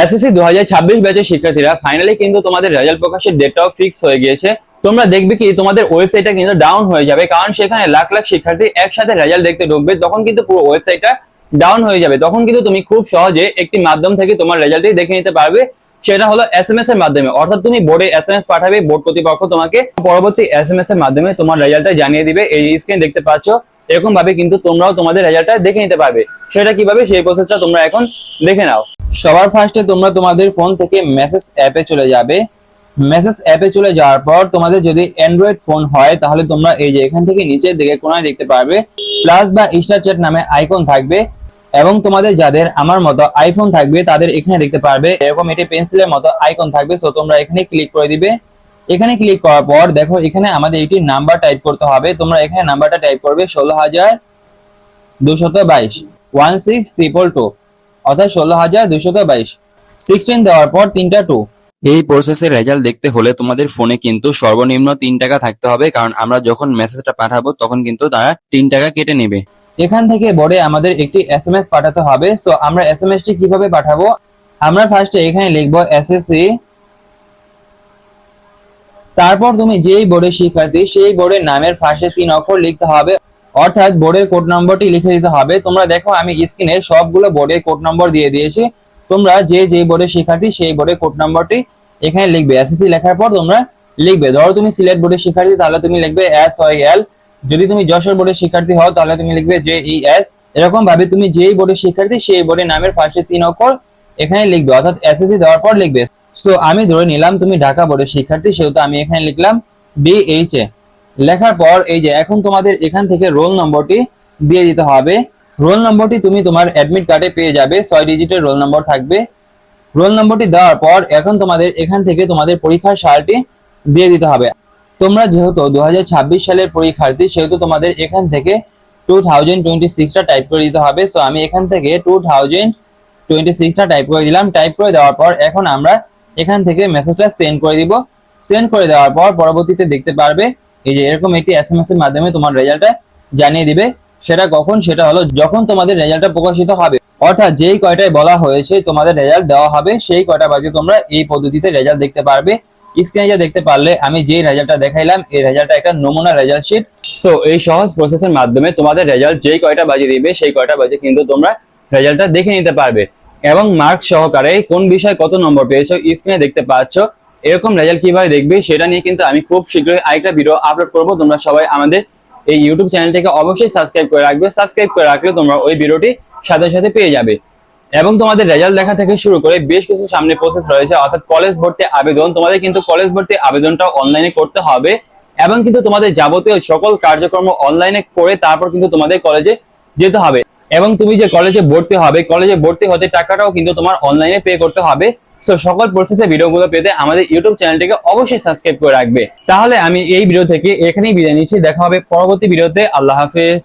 SSC 2026 ব্যাচের শিক্ষার্থীরা finally কিন্তু তোমাদের রেজাল্ট প্রকাশের ডেটটাও ফিক্স হয়ে গিয়েছে। তোমরা দেখবে কি তোমাদের ওয়েবসাইটটা কিন্তু ডাউন হয়ে যাবে, কারণ সেখানে লাখ লাখ শিক্ষার্থী একসাথে রেজাল্ট দেখতে ঢুকবে, তখন কিন্তু পুরো ওয়েবসাইটটা ডাউন হয়ে যাবে। তখন কিন্তু তুমি খুব সহজে একটি মাধ্যম থেকে তোমার রেজাল্টটি দেখে নিতে পারবে, সেটা হলো এসএমএস এর মাধ্যমে। অর্থাৎ তুমি বোর্ডে এসএমএস পাঠাবে, বোর্ড কর্তৃপক্ষ তোমাকে পরবর্তী এসএমএস এর মাধ্যমে তোমার রেজাল্টটা জানিয়ে দিবে। এই স্ক্রিন দেখতে পাচ্ছ, এরকম ভাবে কিন্তু তোমরাও তোমাদের রেজাল্টটা দেখে নিতে পারবে। সেটা কিভাবে, সেই প্রসেসটা তোমরা এখন দেখে নাও। সবার ফার্স্টে তোমরা তোমাদের ফোন থেকে মেসেজ অ্যাপে চলে যাবে। মেসেজ অ্যাপে চলে যাওয়ার পর তোমাদের যদি অ্যান্ড্রয়েড ফোন হয় তাহলে তোমরা এই যে এখান থেকে নিচের দিকে কোনায় দেখতে পারবে প্লাস বা স্টার চ্যাট নামে আইকন থাকবে, এবং তোমাদের যাদের আমার মতো আইফোন থাকবে তাদের এখানে দেখতে পারবে এরকম একটি পেন্সিলের মতো আইকন থাকবে। সো তোমরা এখানে ক্লিক করে দিবে। এখানে ক্লিক করার পর দেখো এখানে আমাদের একটি নাম্বার টাইপ করতে হবে। তোমরা এখানে নাম্বারটা টাইপ করবে 16,222 16222, অর্থাৎ 16,222 16 দেওয়ার পর 3টা 2। এই প্রসেসের রেজাল্ট দেখতে হলে তোমাদের ফোনে কিন্তু সর্বনিম্ন 3 টাকা থাকতে হবে, কারণ আমরা যখন মেসেজটা পাঠাবো তখন কিন্তু তারা 3 টাকা কেটে নেবে। এখান থেকে বোর্ডে আমাদের একটি এসএমএস পাঠাতে হবে। সো আমরা এসএমএসটি কিভাবে পাঠাবো, আমরা ফার্স্টে এখানে লিখবো এসএসসি, তারপর তুমি যেই বোর্ডের শিক্ষার্থী সেই বোর্ডের নামের ফার্স্টে 3 অক্ষর লিখতে হবে, অর্থাৎ বোর্ডের কোড নম্বরটি লিখে দিতে হবে। তোমরা দেখো আমি স্ক্রিনে সবগুলো বোর্ডের কোড নম্বর দিয়ে দিয়েছি। তোমরা যে বোর্ডের শিক্ষার্থী সেই বোর্ডের কোড নম্বরটি এখানে লিখবে। এসএসসি লেখার পর তোমরা লিখবে, ধরো তুমি সিলেট বোর্ডের শিক্ষার্থী তাহলে তুমি লিখবে SYL, যদি তুমি যশোর বোর্ডের শিক্ষার্থী হও তাহলে তুমি লিখবে JES। এরকম ভাবে তুমি যেই বোর্ডের শিক্ষার্থী সেই বোর্ডের নামের ফার্স্টে 3 অক্ষর এখানে লিখবে, অর্থাৎ এসএসসি দেওয়ার পর লিখবে। সো আমি ধরে নিলাম তুমি ঢাকা বোর্ডের শিক্ষার্থী, সেহেতু আমি এখানে লিখলাম DHA। লেখার পর এই যে এখন তোমাদের এখান থেকে রোল নম্বরটি দিয়ে দিতে হবে। রোল নম্বরটি তুমি তোমার অ্যাডমিট কার্ডে পেয়ে যাবে, 6 ডিজিটের রোল নম্বর থাকবে। রোল নম্বরটি দেওয়ার পর এখন তোমাদের এখান থেকে তোমাদের পরীক্ষার সালটি দিয়ে দিতে হবে। তোমরা যেহেতু 2026 সালের পরীক্ষার্থী, সেহেতু তোমাদের এখান থেকে 2026টা টাইপ করে দিতে হবে। সো আমি এখান থেকে 2026টা টাইপ করে দিলাম। টাইপ করে দেওয়ার পর এখন আমরা এখান থেকে মেসেজটা সেন্ড করে দিব। সেন্ড করে দেওয়ার পর পরবর্তীতে দেখতে পারবে এই যে এরকম একটি এসএমএস এর মাধ্যমে তোমার রেজাল্টটা জানিয়ে দিবে। সেটা কখন, সেটা হলো যখন তোমাদের রেজাল্টটা প্রকাশিত হবে, অর্থাৎ যেই কয়টায় বলা হয়েছে তোমাদের রেজাল্ট দেওয়া হবে সেই কয়টা বাজে তোমরা এই পদ্ধতিতে রেজাল্ট দেখতে পারবে। স্ক্রিনে যা দেখতে পারলে আমি যেই রেজাল্টটা দেখাইলাম এই রেজাল্টটা একটা নমুনা রেজাল্ট শিট। সো এই সহজ প্রসেসের মাধ্যমে তোমাদের রেজাল্ট যেই কয়টা বাজে দিবে সেই কয়টা বাজে কিন্তু তোমরা রেজাল্টটা দেখে নিতে পারবে, এবং মার্ক সহকারে কোন বিষয় কত নম্বর পেয়েছো স্ক্রিনে দেখতে পাচ্ছ। এরকম রেজাল্ট কিভাবে দেখবে সেটা নিয়ে কিন্তু আমি খুব শীঘ্রই আরেকটা ভিডিও আপলোড করব। তোমরা সবাই আমাদের এই ইউটিউব চ্যানেলটিকে অবশ্যই সাবস্ক্রাইব করে রাখবে। সাবস্ক্রাইব করে রাখলে তোমরা ওই ভিডিওটি সাথে সাথে পেয়ে যাবে। এবং তোমাদের রেজাল্ট দেখা থেকে শুরু করে বেশ কিছু সামনে প্রসেস রয়েছে, অর্থাৎ কলেজ ভর্তি আবেদন। তোমাদের কিন্তু কলেজ ভর্তি আবেদনটা অনলাইনে করতে হবে, এবং কিন্তু তোমাদের যাবতীয় সকল কার্যক্রম অনলাইনে করে তারপর কিন্তু তোমাদের কলেজে যেতে হবে। এবং তুমি যে কলেজে ভর্তি হবে, কলেজে ভর্তি হতে টাকাটাও কিন্তু তোমার অনলাইনে পে করতে হবে। সো সকল প্রসেসের ভিডিওগুলো পেতে আমাদের ইউটিউব চ্যানেলটিকে অবশ্যই সাবস্ক্রাইব করে রাখবে। তাহলে আমি এই ভিডিও থেকে এখানেই বিদায় নিচ্ছি, দেখা হবে পরবর্তী ভিডিওতে। আল্লাহ হাফেজ।